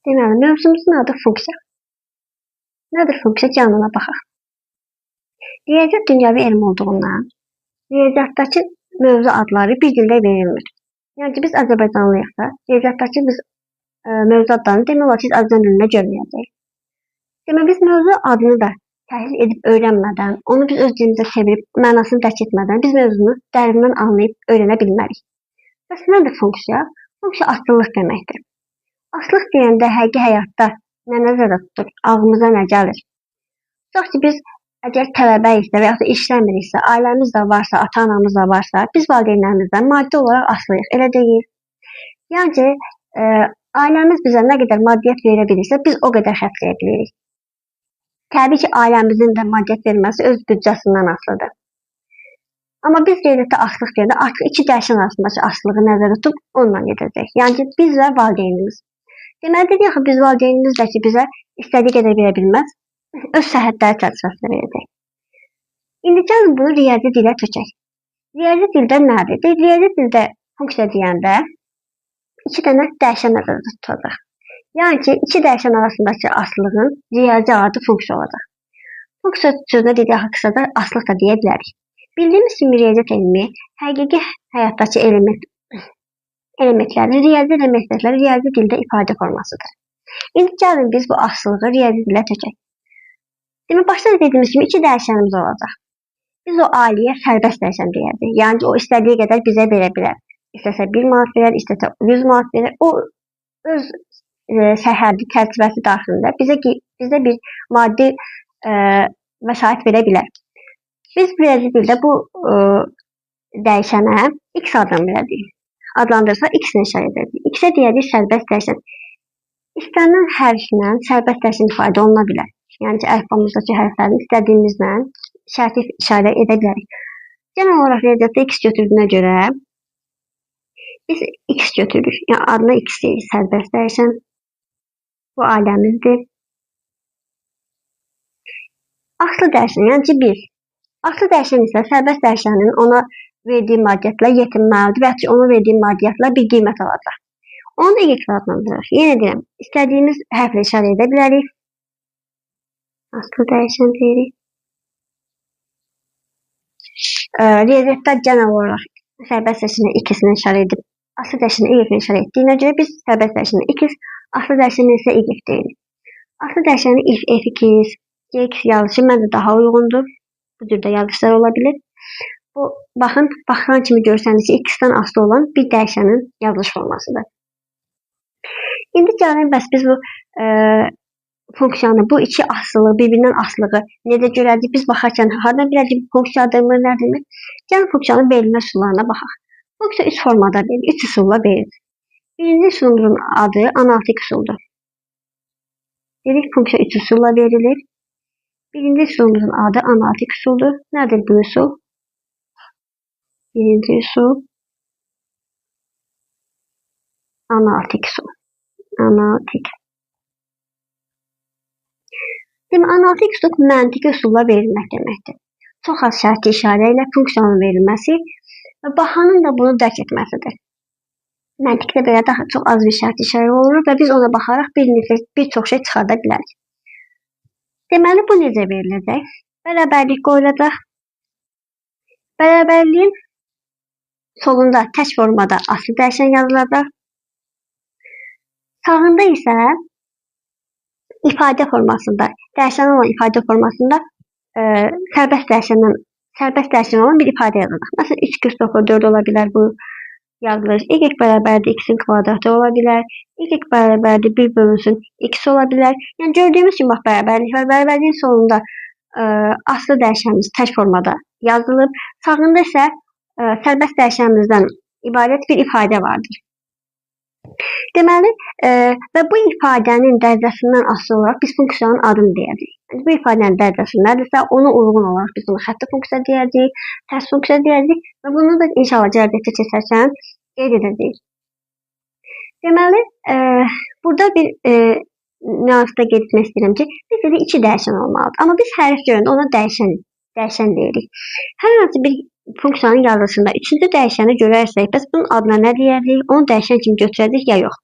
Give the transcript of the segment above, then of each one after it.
Deməli, mövzumuzun adı funksiya. Nədir funksiya? Gəlin ona baxaq. Riyaziyyat dünyəvi elm olduğundan riyaziyyatdakı mövzu adları bir dildə verilmir. Yəni ki, biz Azərbaycanlıyıqsa, riyaziyyatdakı biz mövzu adlarını demək olar ki, Azərbaycan dilində görməyəcəyik. Deməli, biz mövzu adını da təhlil edib öyrənmədən, onu biz öz dilimizdə çevirib mənasını dərk etmədən biz mövzunu dərindən anlayıb öyrənə bilmərik. Bəs nədir funksiya? Funksiya asıllıq deməkdir. Asıllıq deyəndə həqiqi həyatda nə nəzərdə tutulur, ağlımıza nə gəlir? Tutaq ki, biz əgər tələbəyiksə və ya da işləmiriksə, ailəmiz də varsa, ata-anamız da varsa, biz valideynlərimizdən maddi olaraq asılıyıq, elə deyil. Yəni ki, ailəmiz bizə nə qədər maddiyyat verə bilirsə, biz o qədər xərcləyə bilirik. Təbii ki, ailəmizin də maddiyyat verməsi öz büdcəsindən asılıdır. Amma biz riyaziyyatda asılıq deyəndə artıq iki dəyişən arasındakı asılılığı nəzərdə tutub onunla gedəcək. Yəni ki, biz və valideynimiz. Deməli, dedik ki, biz valideynimiz də ki, bizə istədiyi qədər verə bilməz, öz səhhətləri çərçivəsində verəcək. İndi gəlin bunu riyazi dilə tökək. Riyazi dildə nədir? Riyazi dildə funksiya deyəndə iki dənə dəyişən nəzərdə tutulacaq. Yəni ki, iki dəyişən arasındakı asılılığın riyazi adı funksiya olacaq. Funksiya sözünə dedik ki, qısaca asılıq da deyə bilərik. Bildiyimiz kimi riyaziyyat elmi həqiqi həyatdakı elementləri, riyazi elementləri riyazi dildə ifadə formasıdır. İndi gəlin biz bu asılılığı riyazi dilə tökək. Demək, başda dediyimiz kimi iki dəyişənimiz olacaq. Biz o aliyə sərbəst dəyişən deyəcəyik. Yəni ki, o istədiyi qədər bizə verə bilər. İstəsə 1 manat verər, istəsə 100 manat verər. O öz sərhəddi çərçivəsi daxilində bizə bir maddi vəsait verə bilər. Biz riyazi dildə bu dəyişənə x adını verəcəyik. Adlandırsa x-ni işarə edəcəyik. X-ə deyəcəyik sərbəst dəyişən. İstənilən hərflə sərbəst dəyişən ifadə oluna bilər. Yəni ki, əlifbamızdakı hərfləri istədiyimizlə şərti işarə edə bilərik. Genel olaraq riyaziyyatda x götürdüyünə görə biz x götürürük. Yəni adına x deyirik, sərbəst dəyişən. Bu aləmizdir. Aslı dəyişən, yəni ki 1. Aslı dəyişən isə sərbəst dəyişənin ona verdiyi maddiyyatla yetinməlidir və ya ona verdiyi maddiyyatla bir qiymət alacaq. Onu da y adlandırırıq. Yenə deyirəm, istədiyimiz hərflə işarə edə bilərik. Aslı dəyişən deyirik. Riyaziyyatda genel olaraq sərbəst dəyişənə x-ni işarə edib, aslı dəyişənə y-ni işarə etdiyinə görə biz sərbəst dəyişənə x, aslı dəyişənə isə y deyirik. Aslı dəyişənə if, f2, gx yazışı məncə daha uyğundur. Bu cürdə yazışlar ola bilir. Bu, baxılan kimi görsəniz ki, x-dən asılı olan bir dəyişənin yazılış formasıdır. İndi gəlin, bəs biz bu funksiyanı, bu iki asılı, bir-birindən asılığı necə görəcəyik? Biz baxarkən hardan biləcəyik funksiya adımı nədir? Gəlin funksiyanın verilmə üsullarına baxaq. Funksiya 3 formada verilir, 3 üsulla verilir. Birinci üsulumuzun adı analitik üsuldur. Dedik, funksiya 3 üsulla verilir. Birinci üsulumuzun adı analitik üsuldur. Nədir bu üsul? Birinci üsul analitik üsul. Analitik. Demək, analitik üsul məntiqi üsulla verilmək deməkdir. Çox az şərti işarə ilə funksiyanın verilməsi və baxanın da bunu dərk etməsidir. Məntiqdə belə daha çox az bir şərti işarə olur və biz ona baxaraq bir çox şey çıxarda bilərik. Deməli, bu necə veriləcək? Bərabərlik qoyulacaq. Bərabərliyin solunda tək formada aslı dəyişən yazılacaq. Sağında isə ifadə formasında, dəyişən olan ifadə formasında sərbəst dəyişən olan bir ifadə yazılacaq. Məsələn, 3 kürsü 4 ola bilər bu yazılır. Y bərabərdir x-in kvadratı ola bilər. Y bərabərdir 1 bölünsün x ola bilər. Yəni gördüyümüz kimi bax bərabərlik var. Bərabərliyin sonunda aslı dəyişənimiz tək formada yazılıb. Sağında isə sərbəst dəyişənimizdən ibarət bir ifadə vardır. Deməli, və bu ifadənin dərəcəsindən asılı olaraq biz funksiyanın adını deyəcəyik. Bu ifadənin dərəcəsi nədirsə, ona uyğun olaraq biz bunu xətti funksiya deyəcəyik, tərs funksiya deyəcəyik və bunu da inşallah gələcəkdə keçərkən qeyd edəcəyik. Deməli, burada bir nüansda qeyd etmək istəyirəm ki, biz dedik 2 dəyişən olmalıdır. Amma biz hərf görəndə ona dəyişən deyirik. Hər hansı bir funksiyanın yazılışında 3-cü dəyişəni görərsək, bəs bunun adına nə deyəcəyik? Onu dəyişən kimi götürəcəyik ya yox.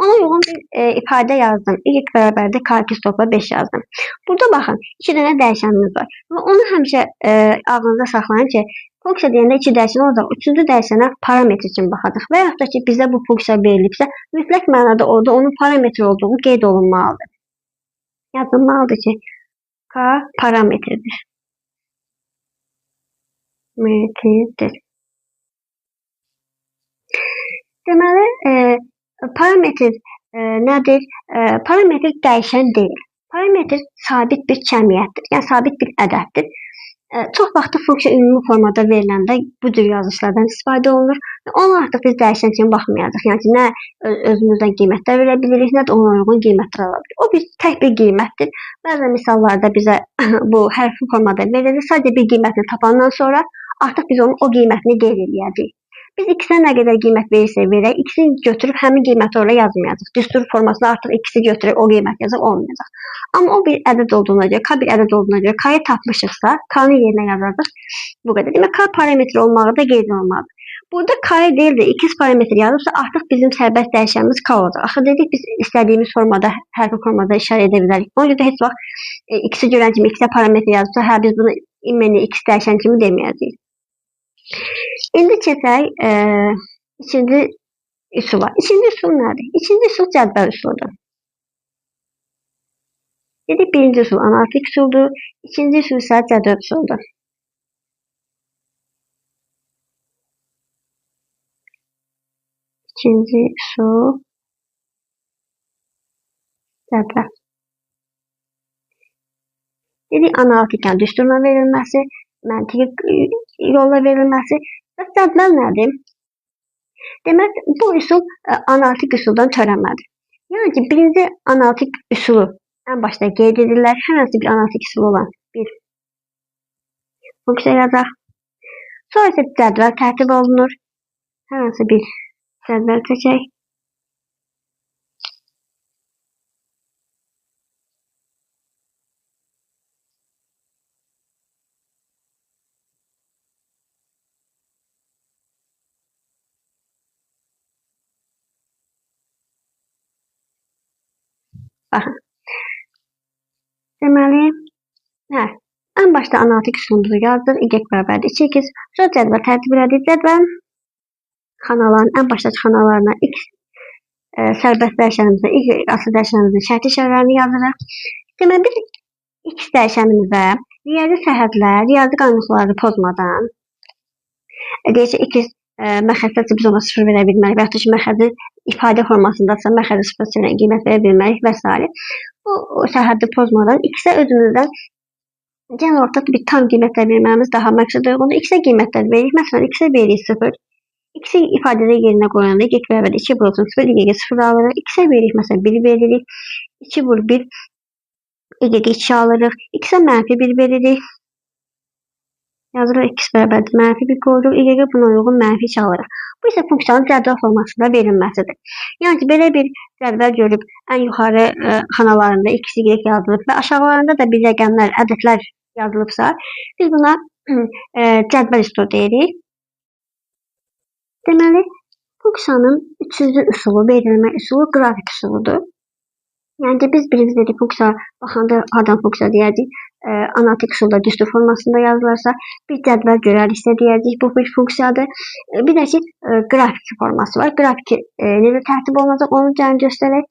Ona uyğun bir ifadə yazdım. Y bərabərdir K2 topla 5 yazdım. Burada baxın, 2 dənə dəyişənimiz var. Və onu həmişə ağlınızda saxlayın ki, funksiya deyəndə 2 dəyişən olacaq. 3-cü dəyişənə parametr üçün baxacaq. Və yaxud da ki, bizə bu funksiya verilibsə, mütləq mənada orada onun parametr olduğu qeyd olunmalıdır. Yazılmalıdır ki, K parametrdir. Metrdir. Deməli, parametr nədir? Parametr dəyişən deyil. Parametr sabit bir cəmiyyətdir, yəni sabit bir ədəddir. Çox vaxtı funksiya ümumi formada veriləndə bu cür yazılışlardan istifadə olunur. Onu artıq biz dəyişən kimi baxmayacaq. Yəni ki, nə özümüzdən qiymətlər verə bilirik, nə də ona uyğun qiymətlər ala bilirik. O bir tək bir qiymətdir. Bəzən misallarda bizə bu hərfi formada verilir. Sadəcə bir qiymətini tapandan sonra artıq biz onun o qiymətini qeyd edəcəyik. Biz x-ə nə qədər qiymət verirsə verək, x-i götürüb həmin qiyməti oraya yazmayacaq. Düstur formasında artıq x-i götürüb o qiymət yazıb olmayacaq. Amma o bir ədəd olduğuna görə, k bir ədəd olduğuna görə k-yı tapmışıqsa, k-nın yerinə yazacaq. Bu qədər. Demək, k parametri olmağı da qeyd olmalıdır. Burada k-yı deyil də x parametri yazıbsa, artıq bizim sərbəst dəyişənimiz k olacaq. Axı dedik, biz istədiyimiz formada, hərfi formada işarə edə bilərik. Ona görə də heç vaxt x-i görən kimi x-ə parametri yazıbsa, hə, biz bunu imeni x dəyişən kimi deməyəcəyik. İndi keçək ikinci üsula. İkinci üsul nədir? İkinci üsul cədvəl üsuludur. Dedik, birinci üsul analitik üsuldur, ikinci üsul isə cədvəl üsuludur. İkinci üsul cədvəl. Dedik, analitikən düsturla verilməsi, məntiqi yolla verilməsi və cədvəl nədir? Demək, bu üsul analitik üsuldan törənmədir. Yəni ki, birinci analitik üsulu ən başda qeyd edirlər. Hər hansı bir analitik üsulu olan bir funksiya yazaq. Sonra isə cədvəl tərtib olunur. Hər hansı bir cədvəl çəkək. Baxın. Deməli, ən başda analitik üsulumuzu yazdıq. Y bərabərdir 2x. Sonra cədvəl tərtib elədik. Cədvəlin xanaların, ən başdakı xanalarına x sərbəst dəyişənimizə, y asıl dəyişənimizin şərti işarələrini yazırıq. Deməli, biz x dəyişənimizə riyazi səhhətlər, riyazi qanunsuzları pozmadan deyək ki, x məxəzdə biz ona 0 verə bilmərik və yaxud ki, məxəzi ifadə formasındasa məxəzi 0 ilə qiymət verə bilmərik və s. Bu sərhəddi pozmadan x-ə özümüzdən genel ortada bir tam qiymətlər verməyimiz daha məqsəd uyğundur. X-ə qiymətlər veririk. Məsələn, x-ə veririk 0. X-i ifadədə yerinə qoyanda y bərabərdir 2 vurulsun 0, y 0 alırıq. X-ə veririk, məsələn, 1 veririk. 2 vur 1, y 2 alırıq. X-ə mənfi 1 veririk. Yazırıq x bərabərdir mənfi 1 qoyuruq. Y buna uyğun mənfi 2 alırıq. Bu isə funksiyanın cədvəl formasında verilməsidir. Yəni ki, belə bir cədvəl görüb ən yuxarı xanalarında x, y yazılıb və aşağılarında da bir rəqəmlər, ədədlər yazılıbsa, biz buna cədvəl üsulu deyirik. Deməli, funksiyanın üçüncü üsulu, verilmə üsulu qrafik üsuludur. Yəni ki, biz birinci dedik, funksiya baxanda hardan funksiya deyəcək, analitik üsulda düstur formasında yazılarsa, bir cədvəl görəriksə deyəcək, bu bir funksiyadır. Bir də ki, qrafik forması var. Qrafik necə tərtib olunacaq, onu gəlin göstərək.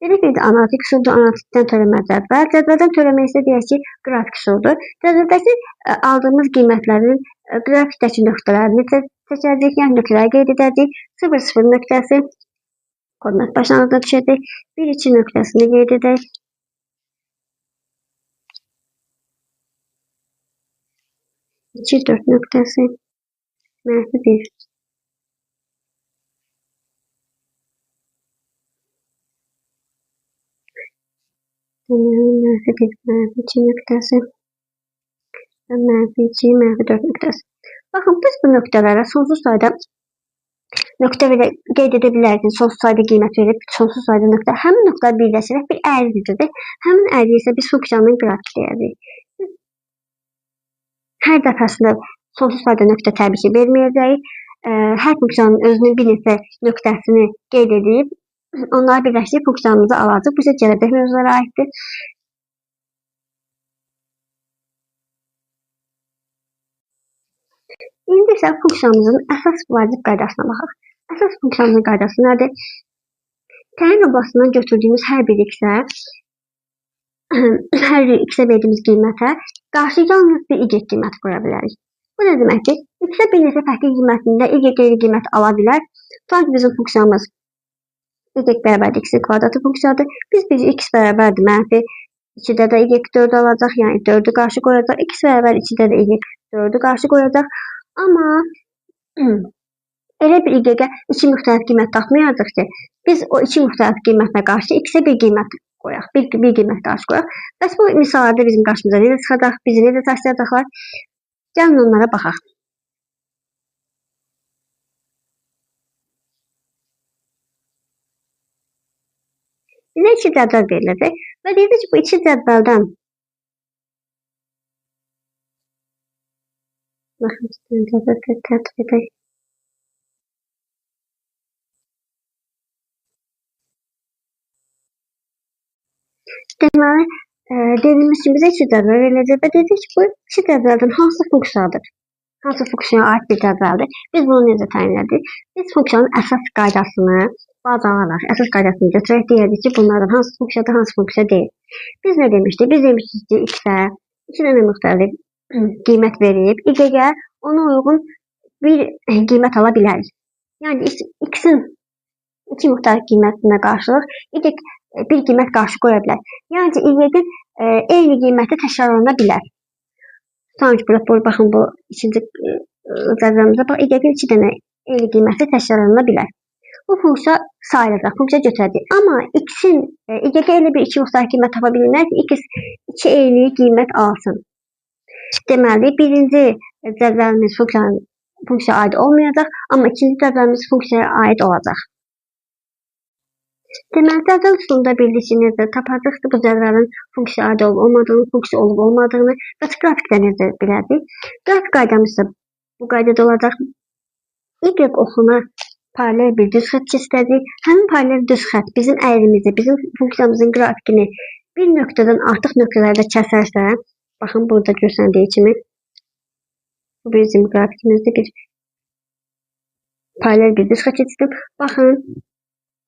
Dedik ki, analitik üsulda analitikdən törəmə cədvəl, cədvəldən törəmə isə deyək ki, qrafik üsuldur. Cədvəldəki aldığımız qiymətlərin qrafikdəki nöqtələrini seçəcək, yəni nöqtələri qeyd edəcək. 0,0 nöqtəsi koordinat başlanğıcına düşəcək. 1,2 nöqtəsini qeyd edək. İki 4 nöqtəsi mənfi 1. Mənfi 1, mənfi 2 nöqtəsi və mənfi 2, mənfi 4 nöqtəsi. Baxın, biz bu nöqtələrə sonsuz sayda nöqtə qeyd edə bilərik. Sonsuz sayda qiymət verib, sonsuz sayda nöqtə. Həmin nöqtələri birləşdirək bir əyri düzəltdik. Həmin əyri isə biz funksiyanın qrafik deyəcəyik. Hər dəfəsində sonsuz sayda nöqtə təbii ki verməyəcəyik. Hər funksiyanın özünün bir neçə nöqtəsini qeyd edib, onları birləşdirib funksiyamızı alacaq. Bu isə gələcək mövzulara aiddir. İndi isə funksiyamızın əsas vacib qaydasına baxaq. Əsas funksiyamızın qaydası nədir? Təyin oblasından götürdüyümüz hər bir x-ə, hər bir x-ə verdiyimiz qiymətə qarşı yalnız bir y qiyməti qoya bilərik. Bu nə deməkdir? X-ə bir neçə fərqli qiymətində y qeyri qiymət ala bilər. Sanki bizim funksiyamız y bərabərdir x-in kvadratı funksiyadır. Biz x bərabərdir mənfi 2-də də y 4 alacaq, yəni 4-ü qarşı qoyacaq. X bərabər 2-də də y 4-ü qarşı qoyacaq. Amma elə bir y-ə 2 müxtəlif qiymət tapmayacaq ki, biz o 2 müxtəlif qiymətə qarşı x-ə bir qiymət qoyaq, bir qiymət qarşı qoyaq. Bəs bu misallarda bizim qarşımıza necə çıxacaq, bizi necə təsdiqləyəcəklər? Gəlin onlara baxaq. Bizə 2 cədvəl veriləcək və deyəcək ki, bu 2 cədvəldən baxın, tərtib edək. Deməli, dediyimiz kimi bizə 2 cədvəl veriləcək və deyəcək ki, bu 2 cədvəldən hansı funksiyadır? Hansı funksiyaya aid bir cədvəldir? Biz bunu necə təyin edirik? Biz funksiyanın əsas qaydasını baz alaraq, əsas qaydasını götürək, deyəcək ki, bunlardan hansı funksiyadır, hansı funksiya deyil. Biz nə demişdik? Biz demişdik ki, x-ə 2 dənə müxtəlif qiymət verib, y-ə ona uyğun bir qiymət ala bilərik. Yəni, x-in 2 müxtəlif qiymətinə qarşılıq y bir qiymət qarşı qoya bilər. Yəni ki, y-nin eyni qiyməti təkrarlana bilər. Sanki baxın, bu ikinci cədvəlimizə bax, y-nin 2 dənə eyni qiyməti təkrarlana bilər. Bu funksiya sayılacaq, funksiya götürəcək. Amma x-in y-ə elə bir 2 müxtəlif qiymət tapa bilirlər ki, x 2 eyni qiymət alsın. Deməli, birinci cədvəlimiz funksiyaya aid olmayacaq, amma ikinci cədvəlimiz funksiyaya aid olacaq. Deməli, cədvəl üsulunda bildik ki, necə tapacaqdır bu cədvəlin funksiyaya aid olmadığını, funksiya olub olmadığını və qrafikdə necə bilərdik. Qrafik qaydamız isə bu qaydada olacaq. Y oxuna paralel bir düz xətt keçirəcək. Həmin paralel düz xətt bizim əyrimizi, bizim funksiyamızın qrafikini bir nöqtədən artıq nöqtələrdə kəsərsə, baxın, burada göstərdiyi kimi, bu bizim qrafikimizdə bir paralel bir düz xətt keçirdim. Baxın,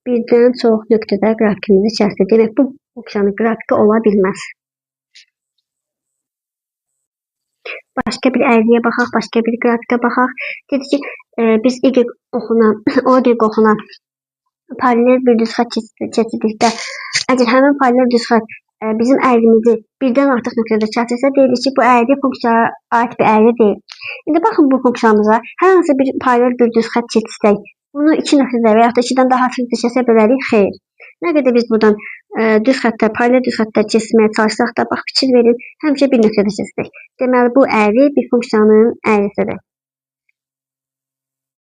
birdən çox nöqtədə qrafikimizi kəsdi. Demək, bu funksiyanın qrafiki ola bilməz. Başqa bir əyriliyə baxaq, başqa bir qrafikə baxaq. Dedi ki, biz o y oxuna paralel bir düz xətt keçirdikdə, əgər həmin paralel düz xətt bizim əyrimizi birdən artıq nöqtədə kəsirsə, deyilir ki, bu əyri funksiyaya aid bir əyri deyil. İndi baxın bu funksiyamıza hər hansı bir paralel bir düz xətt keçirsək, bunu 2 nöqtədə və ya da 2-dən daha artıq kəsə bilərik? Xeyr. Nə qədər biz buradan paralel düz xəttə keçirməyə çalışsaq da, bax, fikir verin, həmişə bir nöqtədə keçirsək. Deməli, bu əyri bir funksiyanın əyrisidir.